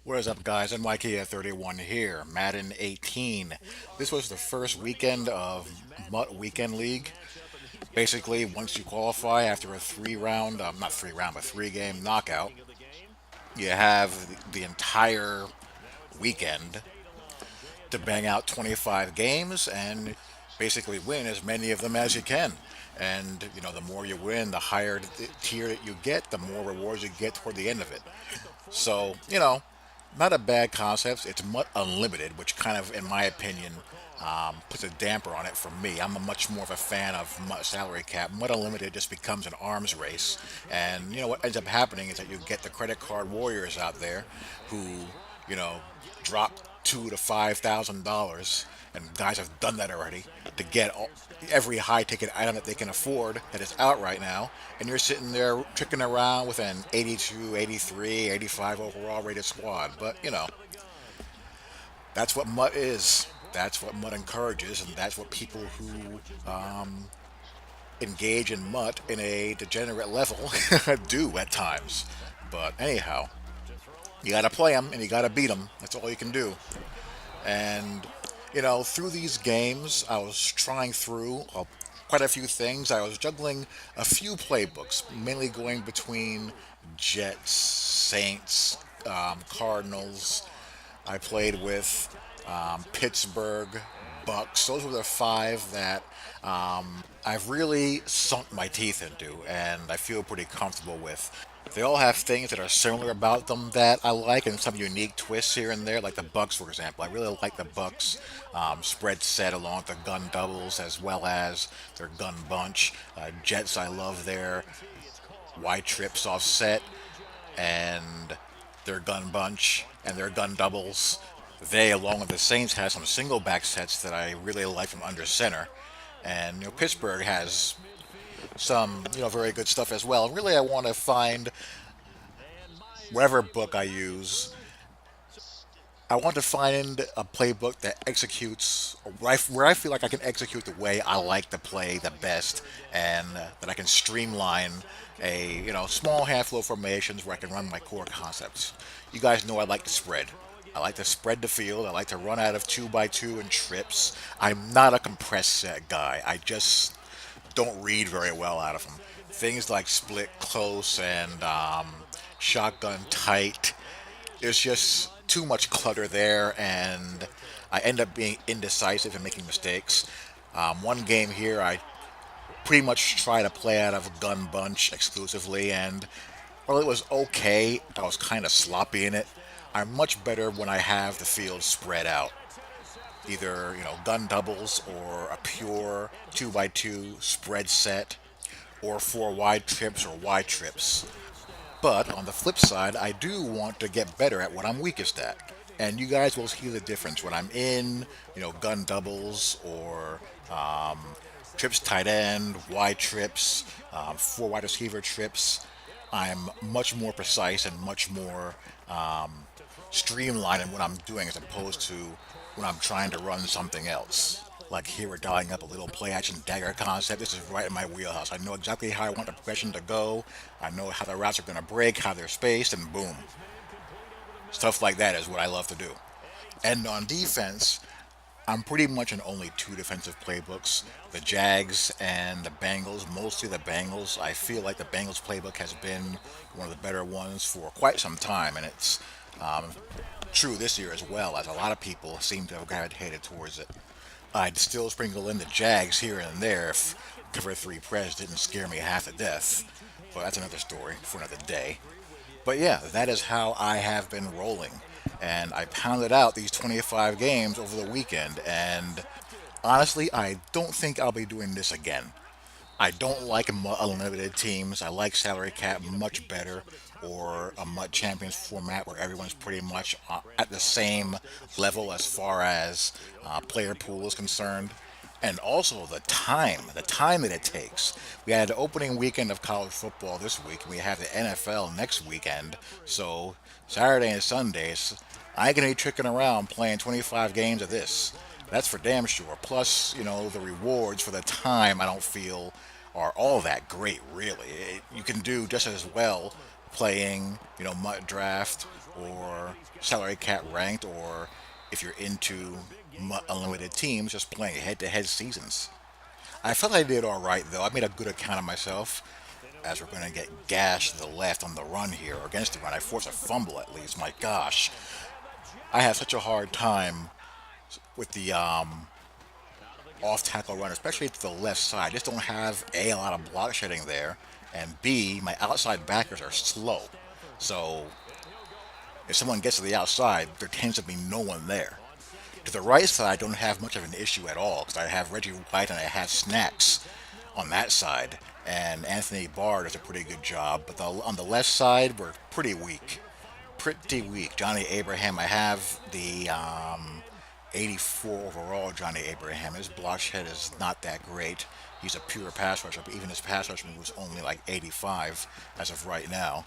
What is up, guys? NYK at 31 here, Madden 18. This was the first weekend of Mutt Weekend League. Basically, once you qualify after a not 3 round, but 3 game knockout, you have the entire weekend to bang out 25 games and basically win as many of them as you can. And, the more you win, the higher the tier that you get, the more rewards you get toward the end of it. So, not a bad concept. It's Mutt Unlimited, which kind of, in my opinion, puts a damper on it for me. I'm a much more of a fan of Mutt Salary Cap. Mutt Unlimited just becomes an arms race. And, what ends up happening is that you get the credit card warriors out there who, you know, drop $2,000 to $5,000, and guys have done that already to get every high ticket item that they can afford that is out right now. And you're sitting there tricking around with an 82, 83, 85 overall rated squad. But, that's what Mutt is. That's what Mutt encourages, and that's what people who engage in Mutt in a degenerate level do at times. But anyhow, you got to play them and you got to beat them. That's all you can do. And, through these games, I was trying through quite a few things. I was juggling a few playbooks, mainly going between Jets, Saints, Cardinals. I played with Pittsburgh, Bucks. Those were the five that I've really sunk my teeth into, and I feel pretty comfortable with. They all have things that are similar about them that I like, and some unique twists here and there, like the Bucks, for example. I really like the Bucks spread set along with the gun doubles as well as their gun bunch. Jets, I love their wide trips offset and their gun bunch and their gun doubles. They, along with the Saints, have some single back sets that I really like from under center. And Pittsburgh has some very good stuff as well. Really, I want to find whatever book I use. I want to find a playbook that executes where I feel like I can execute the way I like to play the best, and that I can streamline a small handful of formations where I can run my core concepts. You guys know I like to spread. I like to spread the field. I like to run out of 2x2 and trips. I'm not a compressed set guy. I just don't read very well out of them. Things like split close and shotgun tight, there's just too much clutter there, and I end up being indecisive and making mistakes. One game here, I pretty much try to play out of gun bunch exclusively, and while it was okay, I was kind of sloppy in it. I'm much better when I have the field spread out, either gun doubles or a pure 2x2 spread set, or 4 wide trips or wide trips. But on the flip side, I do want to get better at what I'm weakest at. And you guys will see the difference when I'm in, gun doubles or trips tight end, wide trips, 4 wide receiver trips. I'm much more precise and much more streamlined in what I'm doing as opposed to when I'm trying to run something else. Like here, we're dialing up a little play action dagger concept. This is right in my wheelhouse. I know exactly how I want the progression to go. I know how the routes are going to break, how they're spaced, and boom. Stuff like that is what I love to do. And on defense, I'm pretty much in only two defensive playbooks, the Jags and the Bengals, mostly the Bengals. I feel like the Bengals playbook has been one of the better ones for quite some time, and it's true this year as well, as a lot of people seem to have gravitated towards it. I'd still sprinkle in the Jags here and there if cover three press didn't scare me half to death, but that's another story for another day. But yeah, that is how I have been rolling. And I pounded out these 25 games over the weekend, and honestly, I don't think I'll be doing this again. I don't like unlimited teams. I like salary cap much better, or a MUT Champions format where everyone's pretty much at the same level as far as player pool is concerned. And also the time that it takes. We had the opening weekend of college football this week, and we have the NFL next weekend. So Saturday and Sundays, I ain't gonna be tricking around playing 25 games of this. That's for damn sure. Plus, the rewards for the time I don't feel are all that great, really. You can do just as well playing, MUT Draft or Salary Cap Ranked, or if you're into MUT Unlimited Teams, just playing head-to-head seasons. I felt I did all right though. I made a good account of myself. As we're going to get gashed to the left on the run here, or against the run, I forced a fumble at least. My gosh, I have such a hard time with the off tackle run, especially to the left side. I just don't have a lot of block shedding there, and B, my outside backers are slow. So if someone gets to the outside, there tends to be no one there. To the right side, I don't have much of an issue at all because I have Reggie White and I have Snacks on that side, and Anthony Barr does a pretty good job. But on the left side, we're pretty weak, pretty weak. Johnny Abraham, I have the 84 overall. Johnny Abraham, his block shed is not that great. He's a pure pass rusher, but even his pass rush was only like 85 as of right now.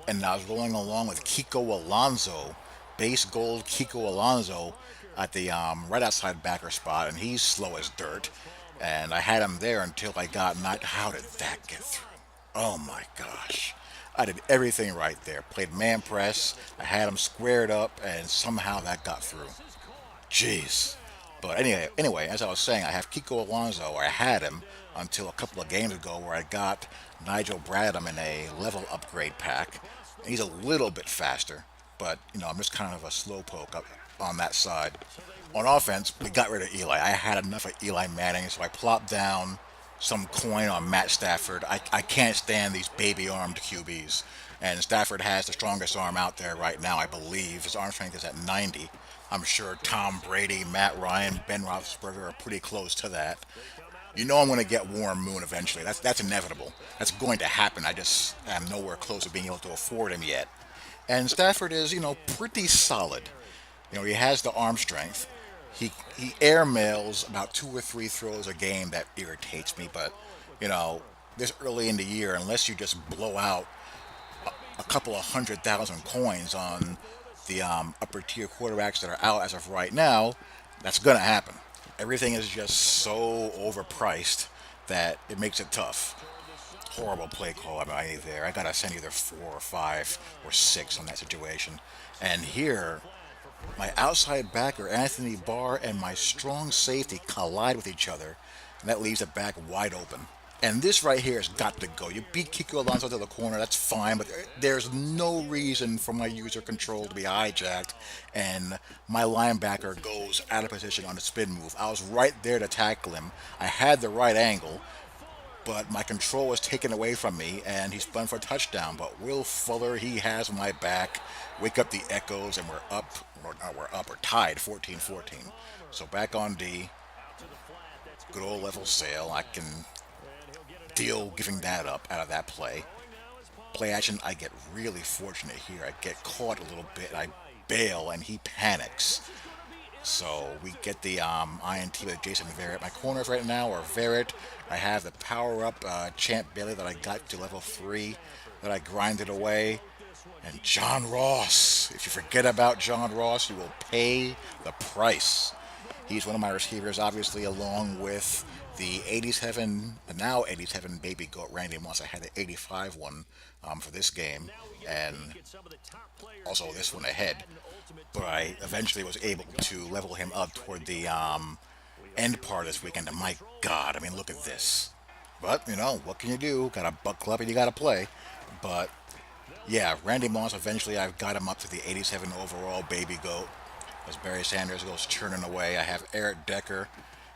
And I was rolling along with Kiko Alonso, base gold Kiko Alonso, at the right outside backer spot, and he's slow as dirt. And I had him there until I got not. How did that get through? Oh my gosh. I did everything right there. Played man press. I had him squared up, and somehow that got through. Jeez. But anyway, as I was saying, I have Kiko Alonso, or I had him until a couple of games ago, where I got Nigel Bradham in a level upgrade pack. He's a little bit faster, but I'm just kind of a slow poke up on that side. On offense, we got rid of Eli. I had enough of Eli Manning, so I plopped down some coin on Matt Stafford. I can't stand these baby armed QBs. And Stafford has the strongest arm out there right now, I believe. His arm strength is at 90. I'm sure Tom Brady, Matt Ryan, Ben Roethlisberger are pretty close to that. I'm going to get Warren Moon eventually. That's inevitable. That's going to happen. I just am nowhere close to being able to afford him yet. And Stafford is, pretty solid. He has the arm strength. He airmails about two or three throws a game that irritates me. But this early in the year, unless you just blow out a couple of 100,000 coins on the upper tier quarterbacks that are out as of right now, that's going to happen. Everything is just so overpriced that it makes it tough. Horrible play call by me there. I gotta send either 4 or 5 or 6 on that situation. And here, my outside backer Anthony Barr and my strong safety collide with each other, and that leaves the back wide open. And this right here has got to go. You beat Kiko Alonso to the corner, that's fine, but there's no reason for my user control to be hijacked, and my linebacker goes out of position on a spin move. I was right there to tackle him. I had the right angle, but my control was taken away from me, and he spun for a touchdown. But Will Fuller, he has my back. Wake up the echoes, and we're up. We're tied 14-14. So back on D. Good old level sale. I can deal giving that up out of that play. Play action, I get really fortunate here. I get caught a little bit. I bail, and he panics. So we get the INT with Jason Verrett. My corners right now are Verrett. I have the power-up Champ Bailey that I got to level 3 that I grinded away. And John Ross. If you forget about John Ross, you will pay the price. He's one of my receivers, obviously, along with the 87, the now 87 baby goat Randy Moss. I had the 85 one for this game, and also this one ahead. But I eventually was able to level him up toward the end part of this weekend. And my God, I mean, look at this. But, what can you do? Got a buck club and you got to play. But, yeah, Randy Moss, eventually I've got him up to the 87 overall baby goat. As Barry Sanders goes churning away, I have Eric Decker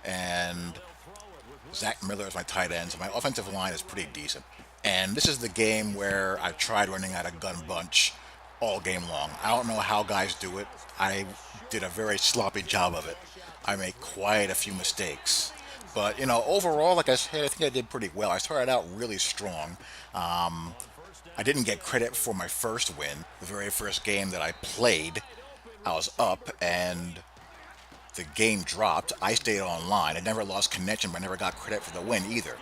and Zach Miller as my tight ends. So my offensive line is pretty decent. And this is the game where I've tried running out a gun bunch all game long. I don't know how guys do it. I did a very sloppy job of it. I made quite a few mistakes. But, overall, like I said, I think I did pretty well. I started out really strong. I didn't get credit for my first win. The very first game that I played, I was up and the game dropped. I stayed online. I never lost connection, but I never got credit for the win either.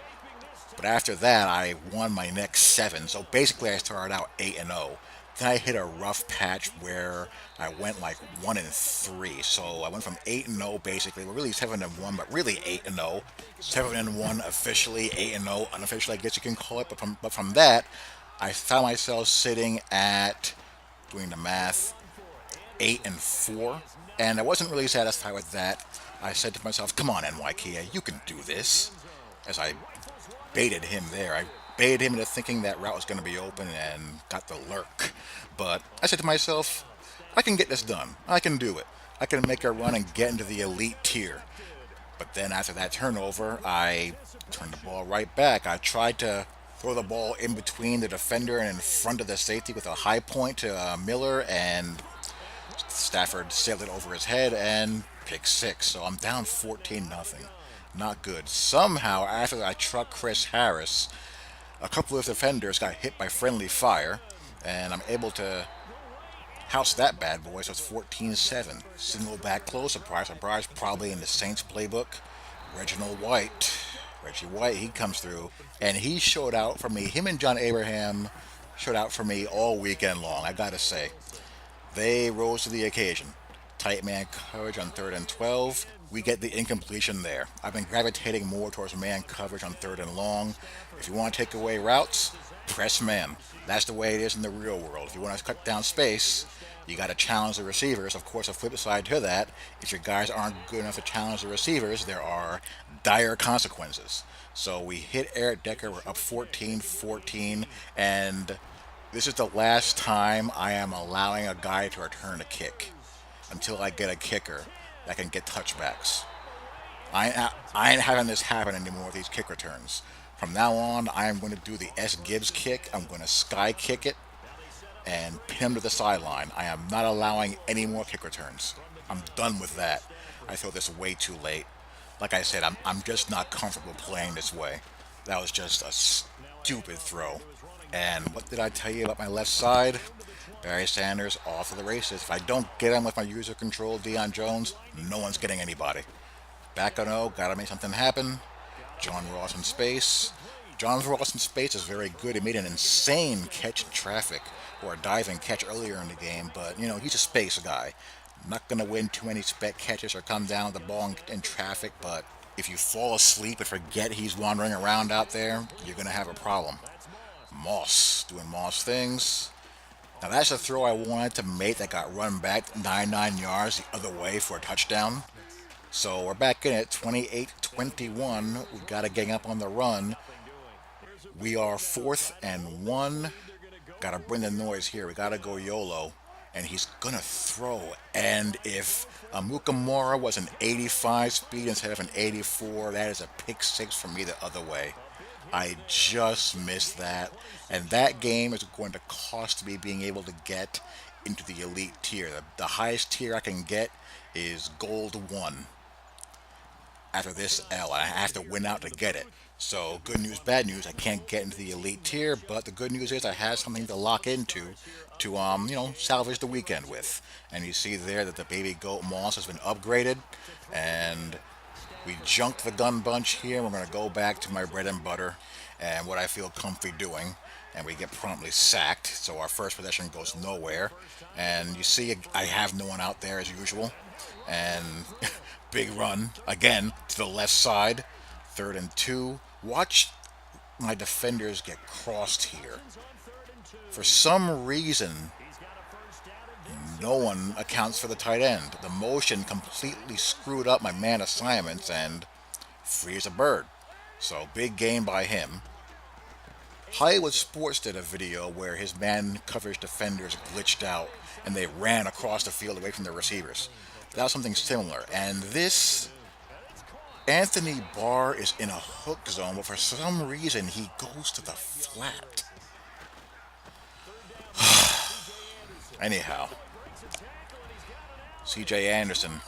But after that, I won my next 7. So basically, I started out 8-0. Then I hit a rough patch where I went like 1-3. So I went from 8-0 basically, well, really 7-1, but really 8-0. 7-1 officially, 8-0 unofficially, I guess you can call it. But from that, I found myself sitting at, doing the math, 8-4, and I wasn't really satisfied with that. I said to myself, "Come on, NYKA, you can do this." As I baited him there, I baited him into thinking that route was going to be open and got the lurk. But I said to myself, "I can get this done. I can do it. I can make a run and get into the elite tier." But then after that turnover, I turned the ball right back. I tried to throw the ball in between the defender and in front of the safety with a high point to Miller, and Stafford sailed it over his head and pick six. So I'm down 14 nothing. Not good. Somehow, after I truck Chris Harris, a couple of defenders got hit by friendly fire, and I'm able to house that bad boy. So it's 14-7. Single back close. Surprise, surprise. Probably in the Saints playbook. Reginald White. Reggie White, he comes through, and he showed out for me. Him and John Abraham showed out for me all weekend long, I gotta say. They rose to the occasion. Tight man coverage on 3rd and 12. We get the incompletion there. I've been gravitating more towards man coverage on 3rd and long. If you want to take away routes, press man. That's the way it is in the real world. If you want to cut down space, you got to challenge the receivers. Of course, a flip side to that, if your guys aren't good enough to challenge the receivers, there are dire consequences. So we hit Eric Decker. We're up 14-14, and this is the last time I am allowing a guy to return a kick until I get a kicker that can get touchbacks. I ain't having this happen anymore with these kick returns. From now on, I am going to do the S. Gibbs kick. I'm going to sky kick it and pin him to the sideline. I am not allowing any more kick returns. I'm done with that. I throw this way too late. Like I said, I'm just not comfortable playing this way. That was just a stupid throw. And what did I tell you about my left side? Barry Sanders off of the races. If I don't get him with my user control, Deion Jones, no one's getting anybody. Back on O, gotta make something happen. John Ross in space. John Ross in space is very good. He made an insane catch in traffic, or a diving catch earlier in the game, but, he's a space guy. Not going to win too many spec catches or come down with the ball in traffic, but if you fall asleep and forget he's wandering around out there, you're going to have a problem. Moss, doing Moss things. Now that's a throw I wanted to make that got run back 9 yards the other way for a touchdown. So we're back in it, 28-21. We've got to gang up on the run. We are 4th and 1. Got to bring the noise here. We got to go YOLO. And he's going to throw. And if Mukamura was an 85 speed instead of an 84, that is a pick six for me the other way. I just missed that. And that game is going to cost me being able to get into the elite tier. The highest tier I can get is Gold 1. After this L, I have to win out to get it. So good news, bad news, I can't get into the elite tier, but the good news is I have something to lock into to salvage the weekend with. And you see there that the baby goat Moss has been upgraded, and we junked the gun bunch here. We're going to go back to my bread and butter and what I feel comfy doing, and we get promptly sacked. So our first possession goes nowhere, and you see I have no one out there as usual, and big run again to the left side, 3rd and 2. Watch my defenders get crossed here. For some reason, no one accounts for the tight end. The motion completely screwed up my man assignments and frees a bird. So big game by him. Hollywood Sports did a video where his man coverage defenders glitched out and they ran across the field away from their receivers. That was something similar. And this Anthony Barr is in a hook zone, but for some reason he goes to the flat. Anyhow, C.J. Anderson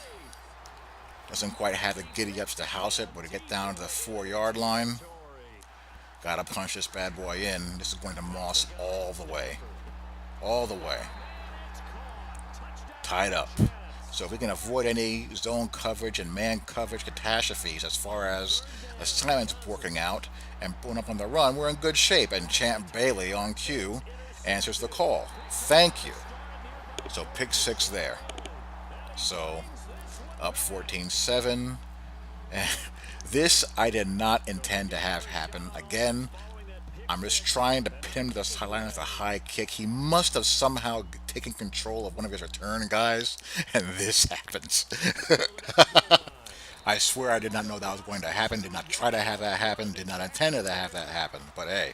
doesn't quite have the giddy-ups to house it, but to get down to the 4-yard line, gotta punch this bad boy in. This is going to Moss all the way. All the way. Tied up. So if we can avoid any zone coverage and man coverage catastrophes as far as assignments working out and pulling up on the run, we're in good shape. And Champ Bailey on cue answers the call. Thank you. So pick six there. So up 14-7. And this I did not intend to have happen. Again, I'm just trying to pin him to the sideline with a high kick. He must have somehow taken control of one of his return guys, and this happens. I swear I did not know that was going to happen, did not try to have that happen, did not intend to have that happen. But hey,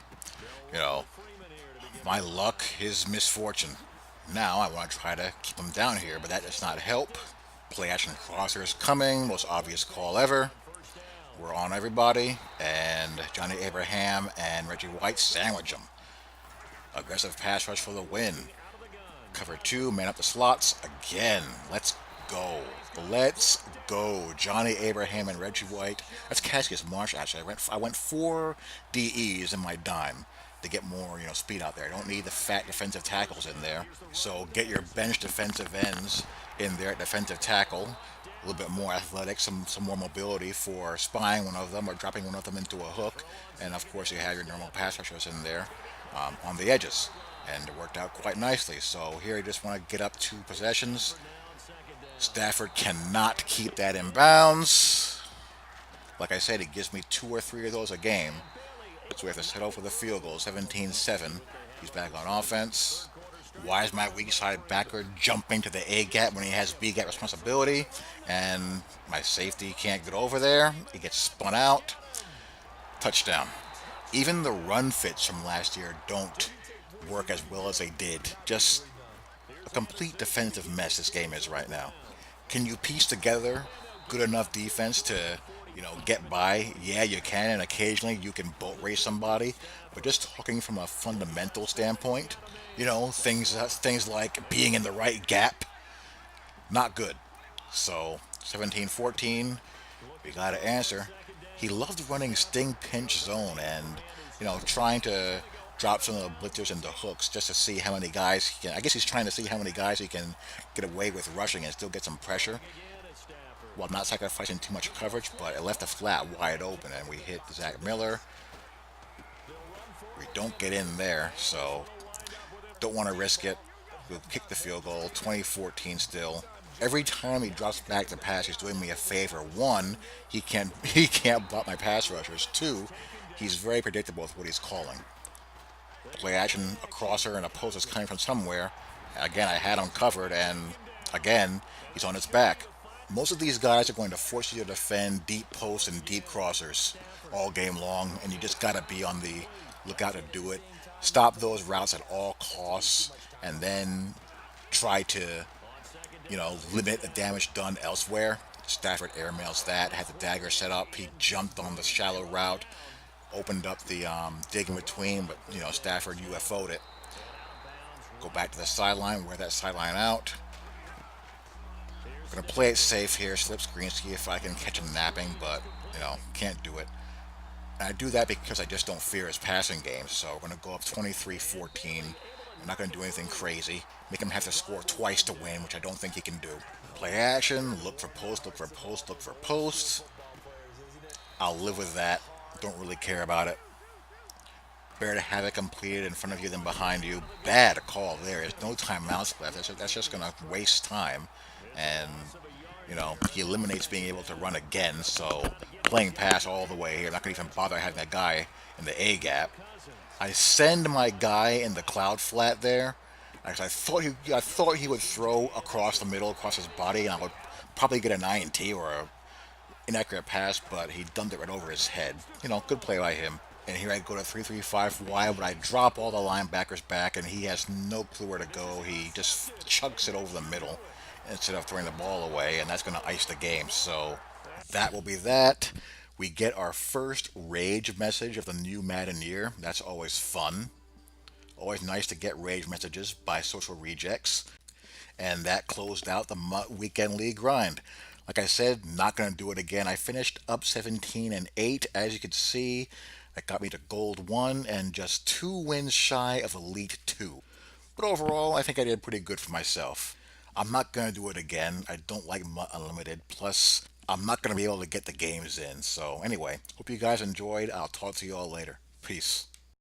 you know, my luck, his misfortune. Now I want to try to keep him down here, but that does not help. Play action crosser is coming, most obvious call ever. We're on everybody, and Johnny Abraham and Reggie White sandwich him. Aggressive pass rush for the win. Cover two, man up the slots again. Let's go. Let's go. Johnny Abraham and Reggie White. That's Cassius Marsh actually. I went four DEs in my dime to get more, speed out there. I don't need the fat defensive tackles in there. So get your bench defensive ends in there at defensive tackle. A little bit more athletic, some more mobility for spying one of them or dropping one of them into a hook. And of course you have your normal pass rushers in there on the edges, and it worked out quite nicely. So here you just want to get up two possessions. Stafford cannot keep that in bounds. Like I said, he gives me two or three of those a game. So we have to settle for the field goal, 17-7. He's back on offense. Why is my weak side backer jumping to the A gap when he has B gap responsibility? And my safety can't get over there. He gets spun out. Touchdown. Even the run fits from last year don't work as well as they did. Just a complete defensive mess this game is right now. Can you piece together good enough defense to, get by? Yeah, you can, and occasionally you can boat race somebody. But just talking from a fundamental standpoint, things like being in the right gap, not good. So 17-14, we got to answer. He loved running sting pinch zone and, trying to drop some of the blitzers into hooks just to see how many guys he can. I guess he's trying to see how many guys he can get away with rushing and still get some pressure while not sacrificing too much coverage, but it left the flat wide open and we hit Zach Miller. We don't get in there, so don't want to risk it. We'll kick the field goal, 2014 still. Every time he drops back to pass, he's doing me a favor. One, he can't he can't block my pass rushers. Two, he's very predictable with what he's calling. Play action, a crosser, and a post is coming from somewhere. Again, I had him covered, and again, he's on his back. Most of these guys are going to force you to defend deep posts and deep crossers all game long, and you just got to be on the lookout to do it. Stop those routes at all costs, and then try to, limit the damage done elsewhere. Stafford airmails that, had the dagger set up. He jumped on the shallow route, opened up the dig in between, but Stafford UFO'd it. Go back to the sideline, wear that sideline out. Gonna play it safe here, slip screen, see if I can catch him napping, but can't do it. And I do that because I just don't fear his passing game. So we're gonna go up 23-14. I'm not gonna do anything crazy. Make him have to score twice to win, which I don't think he can do. Play action, look for post, look for post, look for post. I'll live with that. Don't really care about it. Better to have it completed in front of you than behind you. Bad call there. There's no timeouts left. That's just going to waste time. And, he eliminates being able to run again. So playing pass all the way here. Not going to even bother having that guy in the A gap. I send my guy in the cloud flat there. Actually, I thought he would throw across the middle, across his body, and I would probably get an INT or a inaccurate pass, but he dumped it right over his head. Good play by him. And here I go to 3-3-5 wide, but I drop all the linebackers back, and he has no clue where to go. He just chucks it over the middle instead of throwing the ball away, and that's going to ice the game. So that will be that. We get our first rage message of the new Madden year. That's always fun. Always nice to get rage messages by social rejects. And that closed out the weekend league grind. Like I said, not going to do it again. I finished up 17-8. As you can see, that got me to Gold 1 and just 2 wins shy of Elite 2. But overall, I think I did pretty good for myself. I'm not going to do it again. I don't like MUT Unlimited. Plus, I'm not going to be able to get the games in. So anyway, hope you guys enjoyed. I'll talk to you all later. Peace.